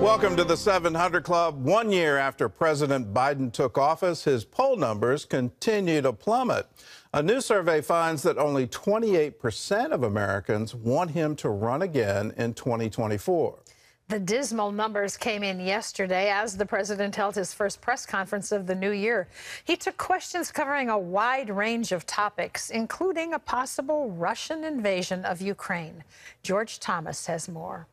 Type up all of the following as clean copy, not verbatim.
Welcome to the 700 Club. 1 year after President Biden took office, his poll numbers continue to plummet. A new survey finds that only 28% of Americans want him to run again in 2024. The dismal numbers came in yesterday as the president held his first press conference of the new year. He took questions covering a wide range of topics, including a possible Russian invasion of Ukraine. George Thomas has more.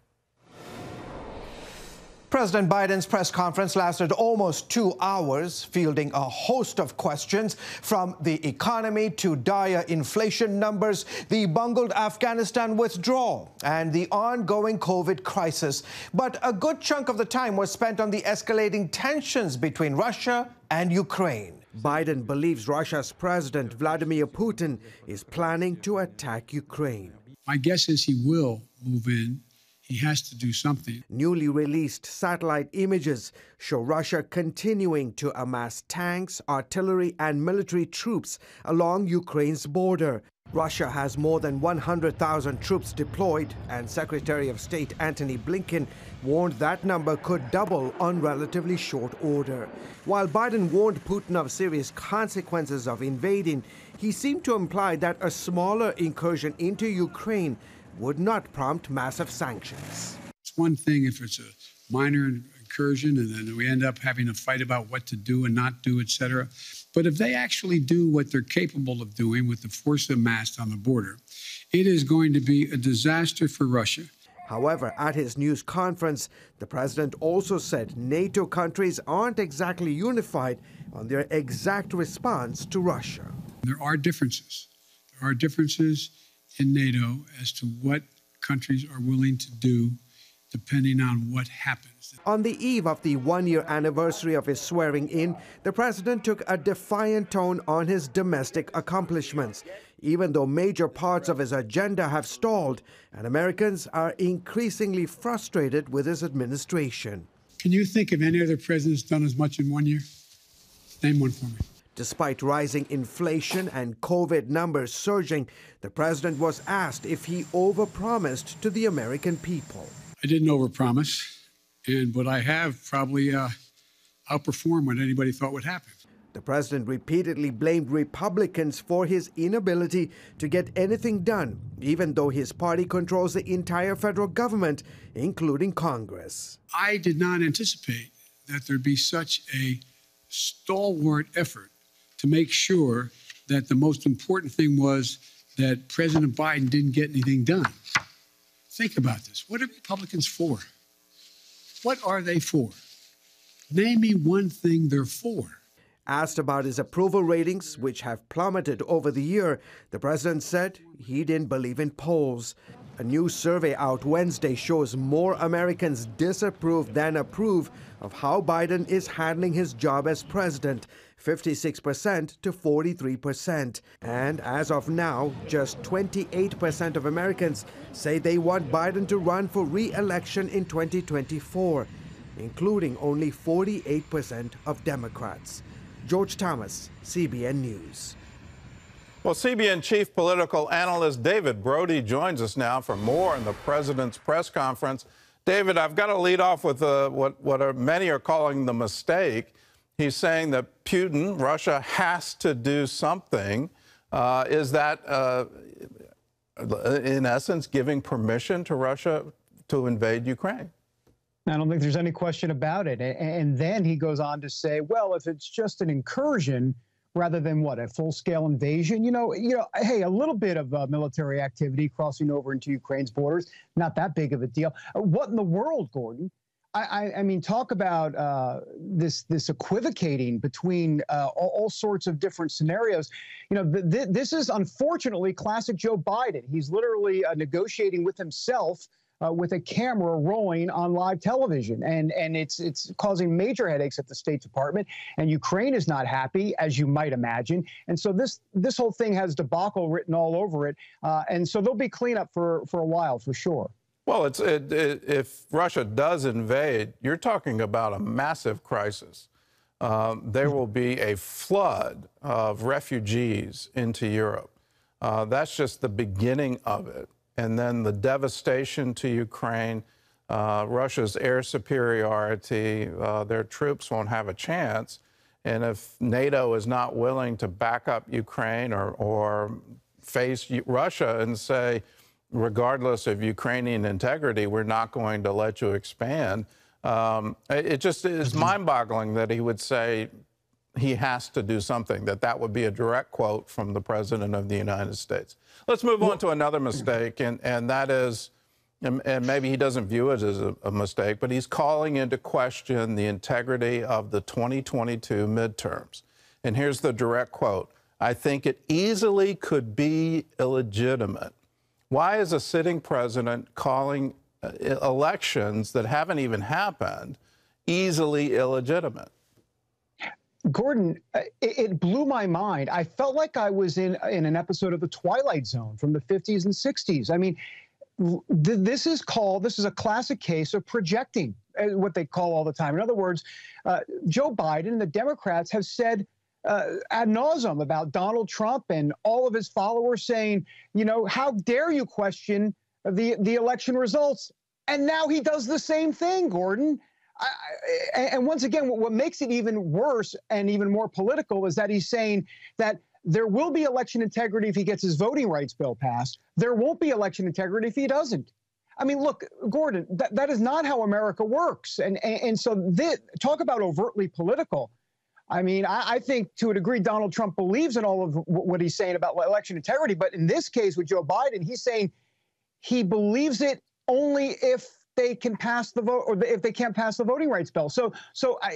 President Biden's press conference lasted almost 2 hours, fielding a host of questions from the economy to dire inflation numbers, the bungled Afghanistan withdrawal, and the ongoing COVID crisis. But a good chunk of the time was spent on the escalating tensions between Russia and Ukraine. Biden believes Russia's President Vladimir Putin is planning to attack Ukraine. My guess is he will move in. He has to do something. Newly released satellite images show Russia continuing to amass tanks, artillery, and military troops along Ukraine's border. Russia has more than 100,000 troops deployed, and Secretary of State Antony Blinken warned that number could double on relatively short order. While Biden warned Putin of serious consequences of invading, he seemed to imply that a smaller incursion into Ukraine would not prompt massive sanctions. It's one thing if it's a minor incursion and then we end up having a fight about what to do and not do, etc. But if they actually do what they're capable of doing with the force amassed on the border, it is going to be a disaster for Russia. However, at his news conference, the president also said NATO countries aren't exactly unified on their exact response to Russia. There are differences. There are differences in NATO as to what countries are willing to do depending on what happens. On the eve of the one-year anniversary of his swearing in, the president took a defiant tone on his domestic accomplishments, even though major parts of his agenda have stalled and Americans are increasingly frustrated with his administration. Can you think of any other president that's done as much in 1 year? Name one for me. Despite rising inflation and COVID numbers surging, the president was asked if he overpromised to the American people. I didn't overpromise, and what I have probably outperformed what anybody thought would happen. The president repeatedly blamed Republicans for his inability to get anything done, even though his party controls the entire federal government, including Congress. I did not anticipate that there'd be such a stalwart effort to make sure that the most important thing was that President Biden didn't get anything done. Think about this. What are Republicans for? What are they for? Name me one thing they're for. Asked about his approval ratings, which have plummeted over the year, the president said he didn't believe in polls. A new survey out Wednesday shows more Americans disapprove than approve of how Biden is handling his job as president, 56% to 43%. And as of now, just 28% of Americans say they want Biden to run for re-election in 2024, including only 48% of Democrats. George Thomas, CBN News. Well, CBN chief political analyst David Brody joins us now for more on the president's press conference. David, I've got to lead off with many are calling the mistake. He's saying that Putin, Russia, has to do something. Is that, in essence, giving permission to Russia to invade Ukraine? I don't think there's any question about it. And then he goes on to say, well, if it's just an incursion rather than what, a full-scale invasion, hey, a little bit of military activity crossing over into Ukraine's borders, not that big of a deal. What in the world, Gordon? I mean, talk about this equivocating between all sorts of different scenarios. This is unfortunately classic Joe Biden. He's literally negotiating with himself with a camera rolling on live television, and it's causing major headaches at the State Department. And Ukraine is not happy, as you might imagine. And so this whole thing has debacle written all over it, and so there'll be cleanup for a while, for sure. Well, if Russia does invade, you're talking about a massive crisis. There will be a flood of refugees into Europe. That's just the beginning of it. And then the devastation to Ukraine, Russia's air superiority, their troops won't have a chance. And if NATO is not willing to back up Ukraine or face Russia and say, regardless of Ukrainian integrity, we're not going to let you expand, it just is mind-boggling that he would say he has to do something, that would be a direct quote from the President of the United States. Let's move on to another mistake, and that is, and maybe he doesn't view it as a mistake, but he's calling into question the integrity of the 2022 midterms. And here's the direct quote: "I think it easily could be illegitimate." Why is a sitting president calling elections that haven't even happened easily illegitimate? Gordon, it blew my mind. I felt like I was in an episode of The Twilight Zone from the 50s and 60s. I mean, this is a classic case of projecting, what they call all the time. In other words, Joe Biden and the Democrats have said ad nauseum about Donald Trump and all of his followers, saying, you know, how dare you question the election results? And now he does the same thing, Gordon. And once again, what makes it even worse and even more political is that he's saying that there will be election integrity if he gets his voting rights bill passed. There won't be election integrity if he doesn't. I mean, look, Gordon, that is not how America works. And so talk about overtly political. I mean, I think to a degree Donald Trump believes in all of what he's saying about election integrity. But in this case with Joe Biden, he's saying he believes it only if they can pass the vote, or if they can't pass the voting rights bill. So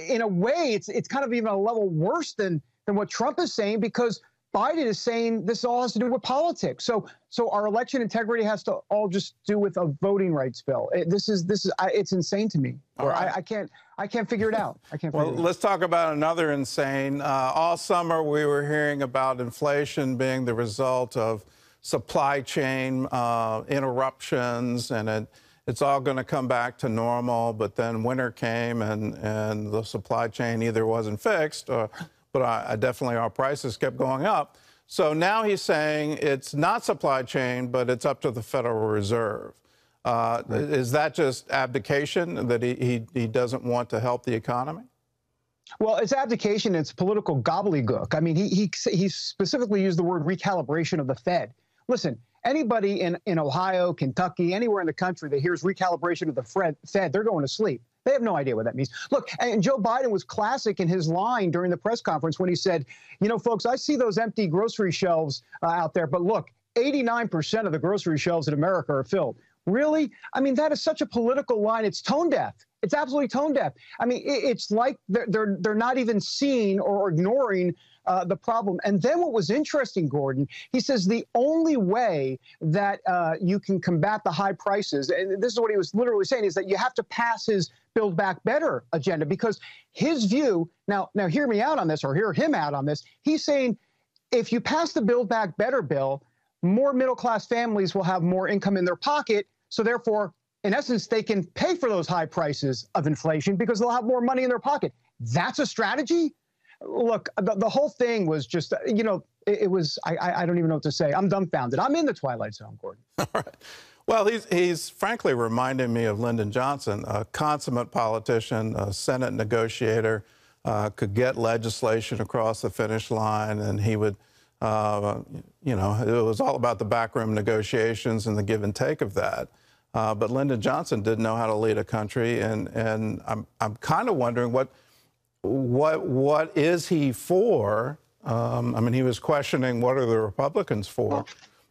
in a way, it's kind of even a level worse than what Trump is saying, because Biden is saying this all has to do with politics. So our election integrity has to all just do with a voting rights bill. It's insane to me. Right. I can't figure it out. Well, let's talk about another insane. All summer we were hearing about inflation being the result of supply chain interruptions, and it's all going to come back to normal. But then winter came, and the supply chain either wasn't fixed, but definitely our prices kept going up. So now he's saying it's not supply chain, but it's up to the Federal Reserve. Is that just abdication, that he doesn't want to help the economy? Well, it's abdication. It's political gobbledygook. I mean, he specifically used the word recalibration of the Fed. Listen, anybody in Ohio, Kentucky, anywhere in the country that hears recalibration of the Fed, they're going to sleep. They have no idea what that means. Look, and Joe Biden was classic in his line during the press conference when he said, you know, folks, I see those empty grocery shelves out there, but look, 89% of the grocery shelves in America are filled. Really? I mean, that is such a political line. It's tone deaf. It's absolutely tone deaf. I mean, it's like they're not even seeing or ignoring the problem. And then what was interesting, Gordon, he says the only way that you can combat the high prices, and this is what he was literally saying, is that you have to pass his Build Back Better agenda, because his view, now hear me out on this, or hear him out on this, he's saying if you pass the Build Back Better bill, more middle-class families will have more income in their pocket, so therefore, in essence, they can pay for those high prices of inflation because they'll have more money in their pocket. That's a strategy? Look, the whole thing was just, you know, it was, I don't even know what to say. I'm dumbfounded. I'm in the Twilight Zone, Gordon. All right. Well, he's frankly reminding me of Lyndon Johnson, a consummate politician, a Senate negotiator, could get legislation across the finish line, and he would, you know, it was all about the backroom negotiations and the give and take of that. But Lyndon Johnson didn't know how to lead a country, and I'm kind of wondering what is he for? I mean, he was questioning what are the Republicans for,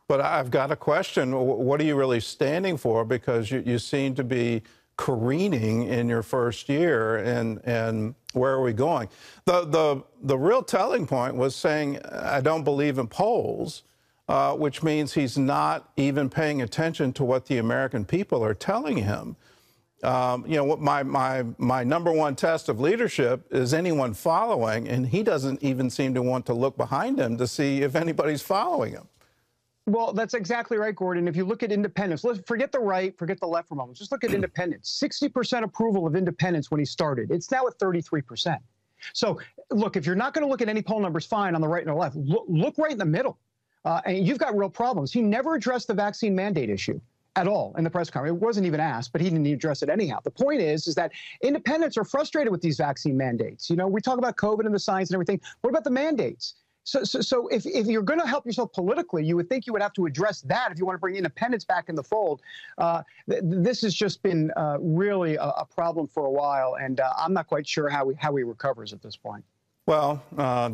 but I've got a question. What are you really standing for? Because you seem to be careening in your first year, and where are we going? The real telling point was saying, I don't believe in polls, which means he's not even paying attention to what the American people are telling him. You know, my number one test of leadership is anyone following, and he doesn't even seem to want to look behind him to see if anybody's following him. Well, that's exactly right, Gordon. If you look at independents, let's forget the right, forget the left for a moment. Just look at independents. 60% approval of independents when he started. It's now at 33%. So, look, if you're not going to look at any poll numbers, fine, on the right and the left. Look right in the middle. And you've got real problems. He never addressed the vaccine mandate issue. at all in the press conference. It wasn't even asked, but he didn't address it anyhow. The point is that independents are frustrated with these vaccine mandates. You know, we talk about COVID and the science and everything. What about the mandates? So if you're going to help yourself politically, you would think you would have to address that if you want to bring independents back in the fold. This has just been really a problem for a while, and I'm not quite sure how he recovers at this point. Well,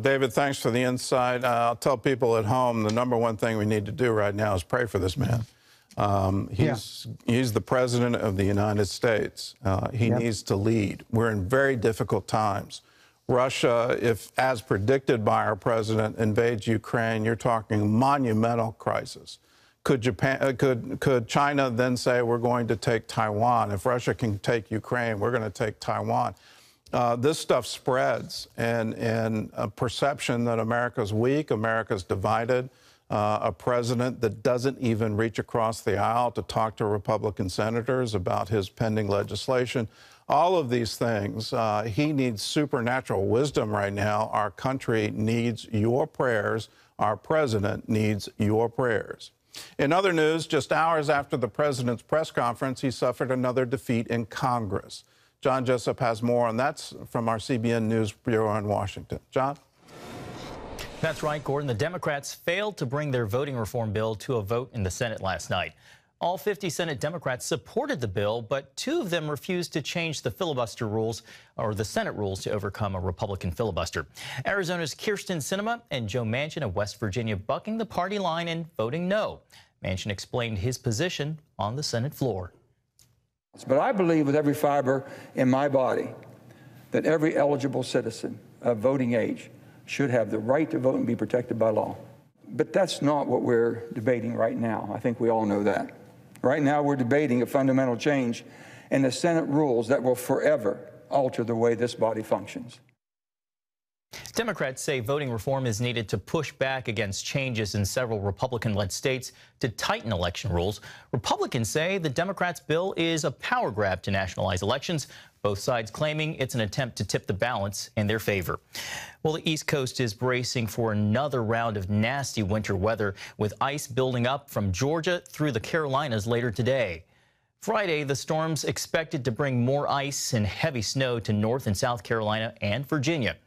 David, thanks for the insight. I'll tell people at home the number one thing we need to do right now is pray for this man. He's the president of the United States. He needs to lead. We're in very difficult times. Russia, if as predicted by our president, invades Ukraine, you're talking monumental crisis. Could China then say we're going to take Taiwan? If Russia can take Ukraine, we're going to take Taiwan. This stuff spreads, and a perception that America's weak, America's divided, a president that doesn't even reach across the aisle to talk to Republican senators about his pending legislation. All of these things, he needs supernatural wisdom right now. Our country needs your prayers. Our president needs your prayers. In other news, just hours after the president's press conference, he suffered another defeat in Congress. John Jessup has more on that from our CBN News Bureau in Washington. John? That's right, Gordon. The Democrats failed to bring their voting reform bill to a vote in the Senate last night. All 50 Senate Democrats supported the bill, but 2 of them refused to change the filibuster rules, or the Senate rules, to overcome a Republican filibuster. Arizona's Kyrsten Sinema and Joe Manchin of West Virginia bucking the party line and voting no. Manchin explained his position on the Senate floor. But I believe with every fiber in my body that every eligible citizen of voting age should have the right to vote and be protected by law. But that's not what we're debating right now. I think we all know that. Right now we're debating a fundamental change in the Senate rules that will forever alter the way this body functions. Democrats say voting reform is needed to push back against changes in several Republican-led states to tighten election rules. Republicans say the Democrats' bill is a power grab to nationalize elections, both sides claiming it's an attempt to tip the balance in their favor. Well, the East Coast is bracing for another round of nasty winter weather, with ice building up from Georgia through the Carolinas later today. Friday, the storm's expected to bring more ice and heavy snow to North and South Carolina and Virginia.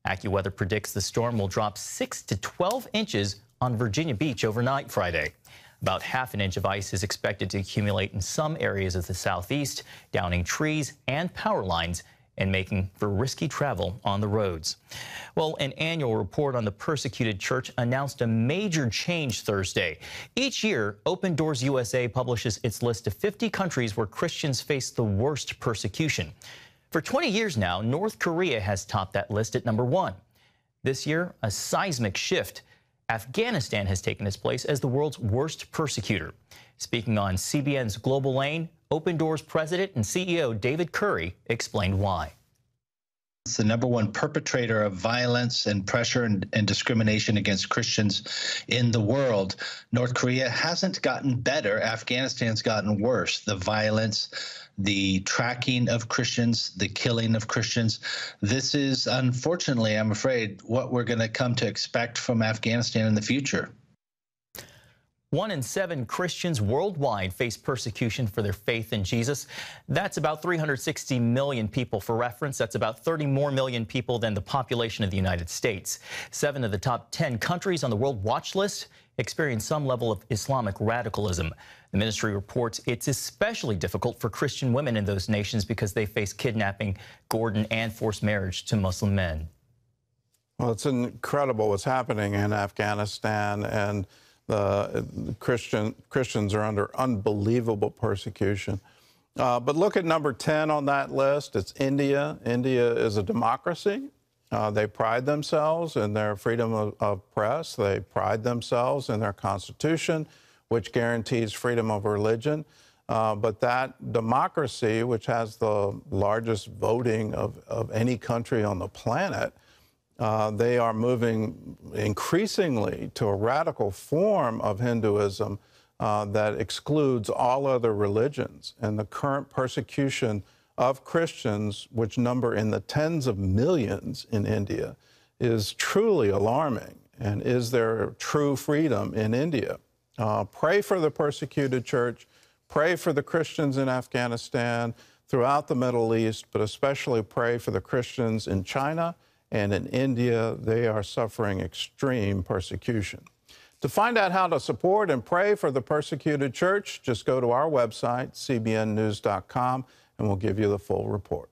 AccuWeather predicts the storm will drop 6 to 12 inches on Virginia Beach overnight Friday. About ½ inch of ice is expected to accumulate in some areas of the southeast, downing trees and power lines and making for risky travel on the roads. Well, an annual report on the persecuted church announced a major change Thursday. Each year, Open Doors USA publishes its list of 50 countries where Christians face the worst persecution. For 20 years now, North Korea has topped that list at number 1. This year, a seismic shift. Afghanistan has taken its place as the world's worst persecutor. Speaking on CBN's Global Lane, Open Doors president and CEO David Curry explained why. It's the number 1 perpetrator of violence and pressure and discrimination against Christians in the world. North Korea hasn't gotten better. Afghanistan's gotten worse. The violence, the tracking of Christians, the killing of Christians. This is, unfortunately, I'm afraid, what we're going to come to expect from Afghanistan in the future. 1 in 7 Christians worldwide face persecution for their faith in Jesus. That's about 360 million people. For reference, that's about 30 more million people than the population of the United States. 7 of the top 10 countries on the World Watch list experience some level of Islamic radicalism. The ministry reports it's especially difficult for Christian women in those nations because they face kidnapping, Gordon, and forced marriage to Muslim men. Well, it's incredible what's happening in Afghanistan, and the Christians are under unbelievable persecution. But look at number 10 on that list. It's India. India is a democracy. They pride themselves in their freedom of press. They pride themselves in their constitution, which guarantees freedom of religion. But that democracy, which has the largest voting of any country on the planet, they are moving increasingly to a radical form of Hinduism that excludes all other religions. And the current persecution of Christians, which number in the tens of millions in India, is truly alarming. And is there true freedom in India? Pray for the persecuted church. Pray for the Christians in Afghanistan, throughout the Middle East, but especially pray for the Christians in China and in India. They are suffering extreme persecution. To find out how to support and pray for the persecuted church, just go to our website, cbnnews.com, and we'll give you the full report.